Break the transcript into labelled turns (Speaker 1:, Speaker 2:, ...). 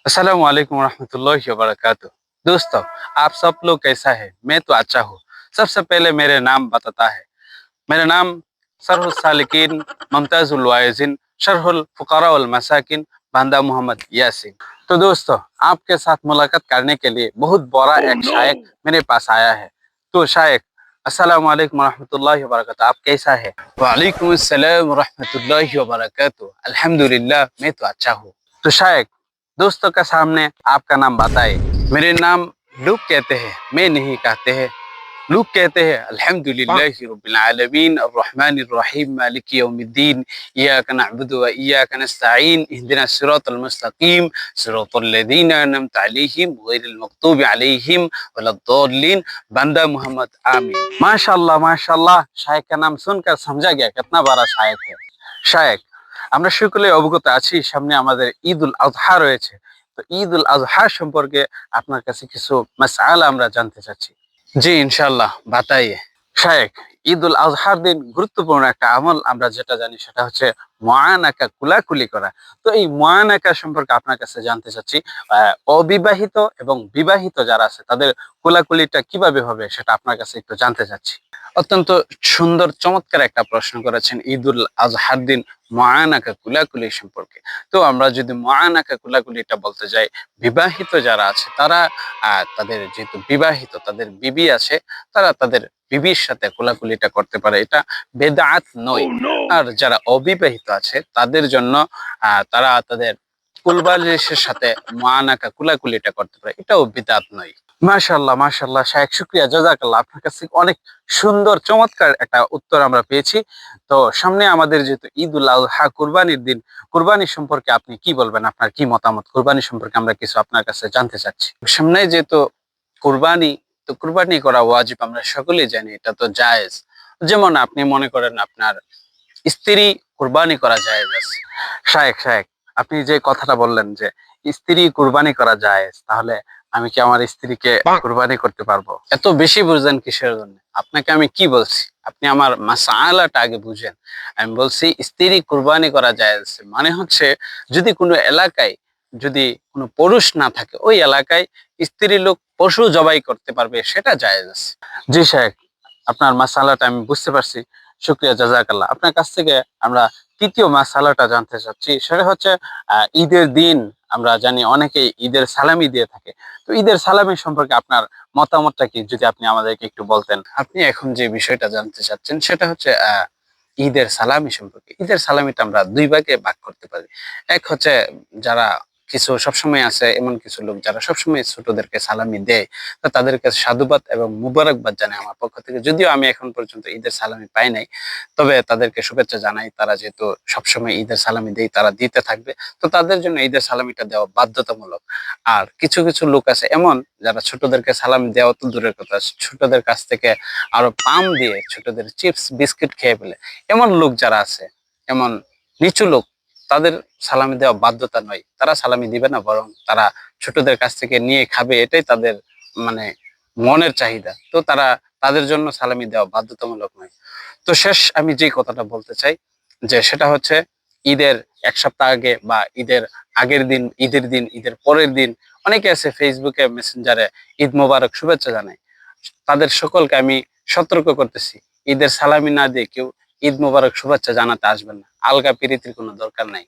Speaker 1: अस्सलाम वालेकुम रहमतुल्लाहि व बरकातुहू। दोस्तों, आप सब लोग कैसा है? मैं तो अच्छा हूँ। सबसे पहले मेरे नाम बताता है। मेरा नाम सरहुल सालिकीन मुमताजुल वाइज़िन शरहुल फुक़ारा वल मसाकिन बंदा मोहम्मद यासीन। तो दोस्तों, आपके साथ मुलाकात करने के लिए बहुत बड़ा एक शायक मेरे पास आया है। तो शायक, अस्सलाम वालेकुम रहमतुल्लाहि व बरकातुहू। आप कैसा है? वालेकुम अस्सलाम व रहमतुल्लाहि व बरकातुहू। अल्हम्दुलिल्लाह, मैं तो अच्छा हूँ। तो शायक, दोस्तों के सामने आपका नाम बताइए। मेरे नाम लूक कहते हैं, मैं नहीं कहते हैं। लूक कहते हैं अल्हम्दुलिल्लाहि रब्बिल आलमीन अर्रहमानिर रहीम मालिकि यौमिद्दीन इय्याका नअबुदु व इय्याका नस्तईन इहदिनास सिरातल मुस्तकीम सिरातल लज़ीना अनअमता अलैहिम गैरिल मग़दूबि अलैहिम वलद्दाल्लीन। बंदा मोहम्मद आमीन। माशाअल्लाह माशाअल्लाह, शायक का नाम सुनकर समझा गया कितना बड़ा शायक है। শায়েখ, আমরা সকলে অবগত আছি সামনে আমাদের ঈদুল আজহা রয়েছে। তো ঈদুল আজহা সম্পর্কে আপনার কাছে কিছু মাসআলা আমরা জানতে চাচ্ছি। জি ইনশাআল্লাহ, বাতাইয়ে। শায়েখ, ঈদুল আজহার দিন গুরুত্বপূর্ণ একটা আমল আমরা যেটা জানি সেটা হচ্ছে মুআনাকা, কুলাকুলি করা। তো এই মুআনাকা সম্পর্কে আপনার কাছে জানতে চাচ্ছি। অবিবাহিত এবং বিবাহিত যারা আছে তাদের কোলাকুলিটা কিভাবে হবে সেটা আপনার কাছে একটু জানতে চাচ্ছি। অত্যন্ত সুন্দর চমৎকার একটা প্রশ্ন করেছেন ঈদুল আজহার দিন মুআনাকা কুলাকুলি সম্পর্কে। তো আমরা যদি মুআনাকা কুলাকুলিটা বলতে যাই, বিবাহিত যারা আছে তারা তাদের যেহেতু বিবাহিত তাদের বিবি আছে, তারা তাদের বিবির সাথে কোলাকুলিটা করতে পারে। এটা বেদাত নয়। আর যারা অবিবাহিত আছে তাদের জন্য তারা তাদের কুলবালিশের সাথে মুআনাকা কুলাকুলিটা করতে পারে। এটাও বিদআত নয়। মাশাআল্লাহ মাশাআল্লাহ, শায়েখ শুকরিয়া, জাযাকাল্লাহ। আপনার কাছ থেকে অনেক সুন্দর চমৎকার একটা উত্তর আমরা পেয়েছি। তো সামনে আমাদের যেহেতু ঈদুল আজহা, কুরবানির দিন, কুরবানি সম্পর্কে আপনি কি বলবেন? আপনার কি মতামত? কুরবানি সম্পর্কে আমরা কিছু আপনার কাছে জানতে চাচ্ছি। সামনে যেহেতু কুরবানি, তো কুরবানি করা ওয়াজিব আমরা সকলেই জানি, এটা তো জায়েজ। যেমন আপনি মনে করেন আপনার স্ত্রী কুরবানি করা জায়েজ আছে। শায়েখ শায়েখ, আপনি যে কথাটা বললেন যে স্ত্রী কুরবানি করা জায়েজ, তাহলে আমি কি আমার স্ত্রীকে কুরবানি করতে পারবো? এত বেশি বুঝেন কিসের জন্য? আপনাকে আমি কি বলছি? আপনি আমার মাসআলাটা আগে বুঝেন। আমি বলছি স্ত্রী কুরবানি করা জায়েজ আছে। মানে হচ্ছে যদি কোনো এলাকায় যদি কোনো পুরুষ না থাকে, ওই এলাকায় স্ত্রী লোক পশু জবাই করতে পারবে, সেটা জায়েজ আছে। জি শায়েখ, আপনার মাসআলাটা আমি বুঝতে পারছি। শুকরিয়া, জাযাকাল্লাহ। আপনার কাছ থেকে আমরা তৃতীয় মাসআলাটা জানতে চাচ্ছি। সেটা হচ্ছে ঈদের দিন আমরা জানি অনেকেই ঈদের সালামি দিয়ে থাকে। তো ঈদের সালামি সম্পর্কে আপনার মতামতটা কি? যদি আপনি আমাদেরকে একটু বলতেন। আপনি এখন যে বিষয়টা জানতে চাচ্ছেন সেটা হচ্ছে ঈদের সালামি সম্পর্কে। ঈদের সালামিটা আমরা ২ ভাগে ভাগ করতে পারি। এক হচ্ছে যারা কিছু সবসময় আছে এমন কিছু লোক যারা সবসময় ছোটদেরকে সালামি দেয়। তো তাদেরকে সাধুবাদ এবং মুবারকবাদ জানাই আমার পক্ষ থেকে। যদিও আমি এখন পর্যন্ত ঈদের সালামি পাই নাই। তবে তাদেরকে শুভেচ্ছা জানাই। তারা যেহেতু সবসময় ঈদের সালামি দেয়, তারা দিতে থাকবে। তো তাদের জন্য ঈদের সালামিটা দেওয়া বাধ্যতামূলক। আর কিছু কিছু লোক আছে এমন যারা ছোটদেরকে সালামি দেওয়া তো দূরের কথা, ছোটদের কাছ থেকে আরো পাম দিয়ে ছোটদের চিপস বিস্কিট খেয়ে ফেলে। এমন লোক যারা আছে, এমন নিচু লোক, তাদের সালামি দেওয়া বাধ্যতা নয়। তারা সালামি দিবে না, বরং তারা ছোটদের কাছ থেকে নিয়ে খাবে, এটাই তাদের মানে মনের চাহিদা। তো তারা তাদের জন্য সালামি দেওয়া বাধ্যতামূলক নয়। তো শেষ আমি যে কথাটা বলতে চাই যে সেটা হচ্ছে ঈদের ১ সপ্তাহ আগে বা ঈদের আগের দিন, ঈদের দিন, ঈদের পরের দিন অনেকে আছে ফেসবুকে, মেসেঞ্জারে ঈদ মোবারক শুভেচ্ছা জানায়। তাদের সকলকে আমি সতর্ক করতেছি, ঈদের সালামি না দিয়ে কেউ ঈদ মোবারক শুভেচ্ছা জানাতে আসবেন না। আলগা পিরিতির কোনো দরকার নাই।